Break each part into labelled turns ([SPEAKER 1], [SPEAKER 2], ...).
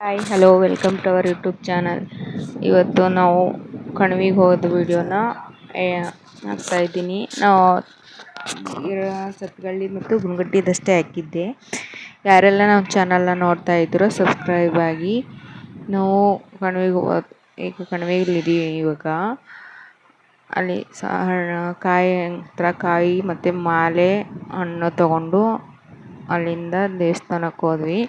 [SPEAKER 1] Hi hello welcome to our YouTube channel. ಇವತ್ತು ನಾವು ಕಣ್ವಿಗೆ ಹೋದ ವಿಡಿಯೋನ ಹಾಕ್ತಾ ಇದ್ದೀನಿ. ನಾವು ಸತ್ಗಳ್ಳಿ ಮತ್ತು ಗುಂಗಟ್ಟಿದಷ್ಟೇ ಹಾಕಿದ್ದೆ. ಯಾರೆಲ್ಲ ನಮ್ಮ ಚಾನಲ್ನ ನೋಡ್ತಾ ಇದ್ದೀರೋ ಸಬ್ಸ್ಕ್ರೈಬ್ ಆಗಿ. ನಾವು ಈಗ ಕಣ್ವಿಲಿದ್ದೀವಿ. ಇವಾಗ ಅಲ್ಲಿ ಕಾಯಿ ಮತ್ತು ಮಾಲೆ ಹಣ್ಣು ತಗೊಂಡು ಅಲ್ಲಿಂದ ದೇವಸ್ಥಾನಕ್ಕೆ ಹೋದ್ವಿ.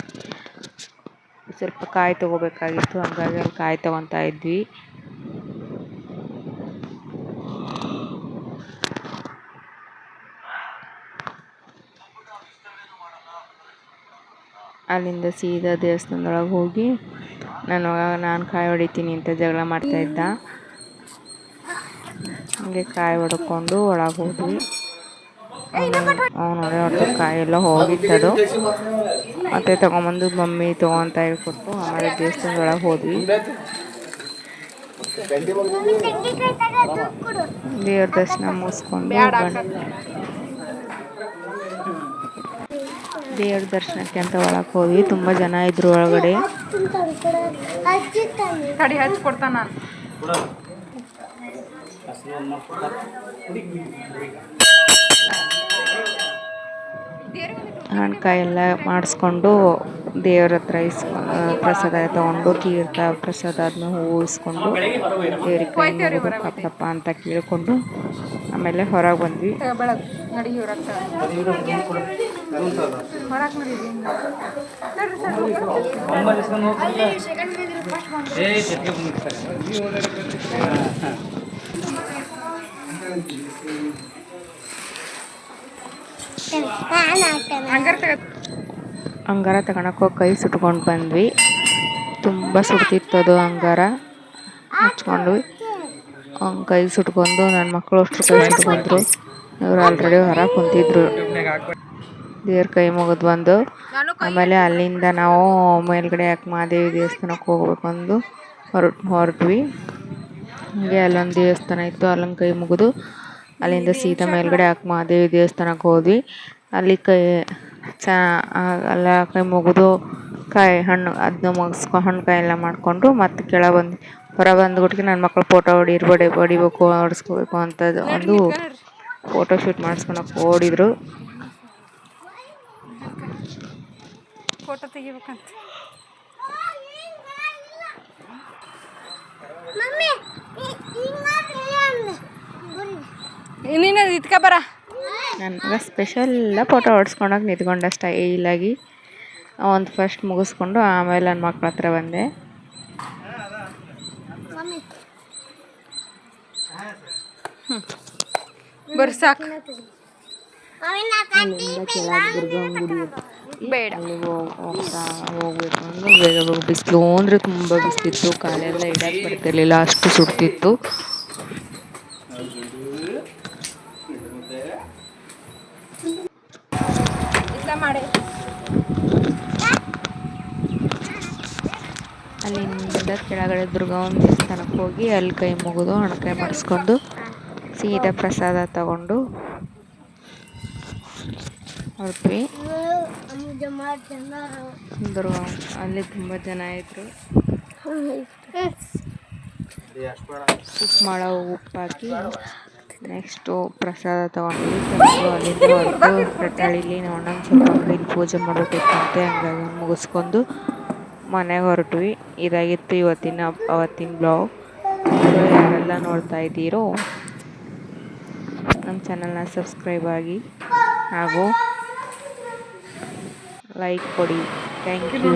[SPEAKER 1] ಸ್ವಲ್ಪ ಕಾಯಿ ತೊಗೋಬೇಕಾಗಿತ್ತು, ಹಂಗಾಗಿ ಅಲ್ಲಿ ಕಾಯಿ ತೊಗೊತಾ ಇದ್ವಿ. ಅಲ್ಲಿಂದ ಸೀದಾ ದೇವಸ್ಥಾನದೊಳಗೆ ಹೋಗಿ ನಾನು ಕಾಯಿ ಹೊಡಿತೀನಿ ಅಂತ ಜಗಳ ಮಾಡ್ತಾಯಿದ್ದ. ಹಂಗೆ ಕಾಯಿ ಹೊಡ್ಕೊಂಡು ಒಳಗೆ ಹೋದ್ವಿ. ಅವನು ಹೊಡೆದು ಕಾಯಿ ಎಲ್ಲ ಹೋಗಿತ್ತದು. ಮತ್ತೆ ತೊಗೊಂಬಂದು ಮಮ್ಮಿ ತೊಗೊತ ಹೇಳ್ಕೊಟ್ಟು ಆಮೇಲೆ ದೇವಸ್ಥಾನದೊಳಗೆ ಹೋದ್ವಿ. ದೇವ್ರ ದರ್ಶನ ಮುಗಿಸ್ಕೊಂಡು ದೇವ್ರ ದರ್ಶನಕ್ಕೆ ಅಂತ ಒಳಗೆ ಹೋದ್ವಿ. ತುಂಬ ಜನ ಇದ್ರು ಒಳಗಡೆ. ಹಣ್ಕಾಯಿ ಎಲ್ಲ ಮಾಡಿಸ್ಕೊಂಡು ದೇವ್ರ ಹತ್ರ ಪ್ರಸಾದ ತೊಗೊಂಡು ತೀರ್ಥ ಪ್ರಸಾದ ಆದ್ಮೇಲೆ ಹೂವು ಇಸ್ಕೊಂಡು ದೇವ್ರಿಗೆ ಕೈ ಮುಗಿದು ಕಪ್ಪಪ್ಪ ಅಂತ ಕೇಳಿಕೊಂಡು ಆಮೇಲೆ ಹೊರಗೆ ಬಂದ್ವಿ. ಅಂಗಾರ ತಗೊಳಕ್ಕೆ ಹೋಗಿ ಕೈ ಸುಟ್ಕೊಂಡು ಬಂದ್ವಿ. ತುಂಬ ಸುಡ್ತಿತ್ತದು ಅಂಗಾರ. ಹಚ್ಕೊಂಡ್ವಿ. ಕೈ ಸುಟ್ಕೊಂಡು ನನ್ನ ಮಕ್ಕಳು ಅಷ್ಟು ಕೈ ಸುಟ್ಕೊಂಡ್ರು. ಇವರು ಆಲ್ರೆಡಿ ಹೊರಗೆ ಕುಂತಿದ್ರು. ದೇವ್ರ ಕೈ ಮುಗಿದು ಬಂದು ಆಮೇಲೆ ಅಲ್ಲಿಂದ ನಾವು ಮೇಲ್ಗಡೆ ಮಹಾದೇವಿ ದೇವಸ್ಥಾನಕ್ಕೆ ಹೋಗ್ಬೇಕಂದು ಹೊರಟ್ವಿ. ಹಾಗೆ ಅಲ್ಲೊಂದು ದೇವಸ್ಥಾನ ಇತ್ತು, ಅಲ್ಲೊಂದು ಕೈ ಮುಗಿದು ಅಲ್ಲಿಂದ ಸೀದಾ ಮೇಲ್ಗಡೆ ಮಹಾದೇವಿ ದೇವಸ್ಥಾನಕ್ಕೆ ಹೋದ್ವಿ. ಅಲ್ಲಿ ಎಲ್ಲ ಕೈ ಮುಗಿದು ಕಾಯಿ ಹಣ್ಣು ಅದನ್ನ ಹಣ್ಣು ಕಾಯಿ ಎಲ್ಲ ಮಾಡಿಕೊಂಡು ಮತ್ತೆ ಕೆಳಗೆ ಬಂದು ಹೊರ ಬಂದುಬಿಟ್ಟಿಗೆ ನನ್ನ ಮಕ್ಕಳು ಫೋಟೋ ಹೊಡಿಬೇಕು ಹೊಡಿಸ್ಕೋಬೇಕು ಅಂತ ಒಂದು ಫೋಟೋ ಶೂಟ್ ಮಾಡಿಸ್ಕೊಳಕ್ಕೆ ಓಡಿದ್ರು. ಫೋಟೋ ತೆಗಿಬೇಕಂತ ನನಗೆ ಸ್ಪೆಷಲ್ ಫೋಟೋ ಹೊಡ್ಸ್ಕೊಳಕ್ಕೆ ನಿಂತ್ಕೊಂಡ ಸ್ಟೈಲಾಗಿ ಒಂದು ಫಸ್ಟ್ ಮುಗಿಸ್ಕೊಂಡು ಆಮೇಲೆ ನನ್ನ ಮಕ್ಳ ಹತ್ರ ಬಂದೆ. ಅಲ್ಲಿಂದ ಕೆಳಗೆ ದುರ್ಗಮ್ಮ ಗುಡಿ ಬೇಡ ಹೋಗ್ಬೇಕು ಅಂದ್ರೆ ಬೇಗ ಬಿಸಿಲು ಅಂದರೆ ತುಂಬ ಬಿಸಿಲಿತ್ತು. ಕಾಲೆಲ್ಲ ಇಡಕ್ಕೆ ಬರ್ತಿರ್ಲಿಲ್ಲ, ಅಷ್ಟು ಸುಡ್ತಿತ್ತು. ಅಲ್ಲಿಂದ ಕೆಳಗಡೆ ದುರ್ಗಮ್ಮನ ದೇವಸ್ಥಾನಕ್ಕೆ ಹೋಗಿ ಅಲ್ಲಿ ಕೈ ಮುಗಿದು ಹಣಕಾಯಿ ಮಾಡಿಸ್ಕೊಂಡು ಸೀದಾ ಪ್ರಸಾದ ತಗೊಂಡು ಹೊರಟ್ವಿ. ಅಲ್ಲಿ ತುಂಬ ಜನ ಇದ್ರು. ಉಪ್ಪು ಹಾಕಿ ನೆಕ್ಸ್ಟು ಪ್ರಸಾದ ತಗೊಂಡ್ವಿ. ಅಲ್ಲಿಂದ ಹೊರಟು ರಟ್ಟಳ್ಳಿಲಿ ನಾವು ಸ್ವಲ್ಪ ಅಂಗಡಿಲಿ ಪೂಜೆ ಮಾಡಬೇಕಿತ್ತಂತೆ, ಹಂಗಾಗಿ ಮುಗಿಸ್ಕೊಂಡು ಮನೆಗೆ ಹೊರಟ್ವಿ. ಇದಾಗಿತ್ತು ಅವತ್ತಿನ ಬ್ಲಾಗ್. ಯಾರೆಲ್ಲ ನೋಡ್ತಾ ಇದ್ದೀರೋ ನಮ್ಮ ಚಾನಲ್ನ ಸಬ್ಸ್ಕ್ರೈಬ್ ಆಗಿ ಹಾಗೂ ಲೈಕ್ ಕೊಡಿ. Thank you.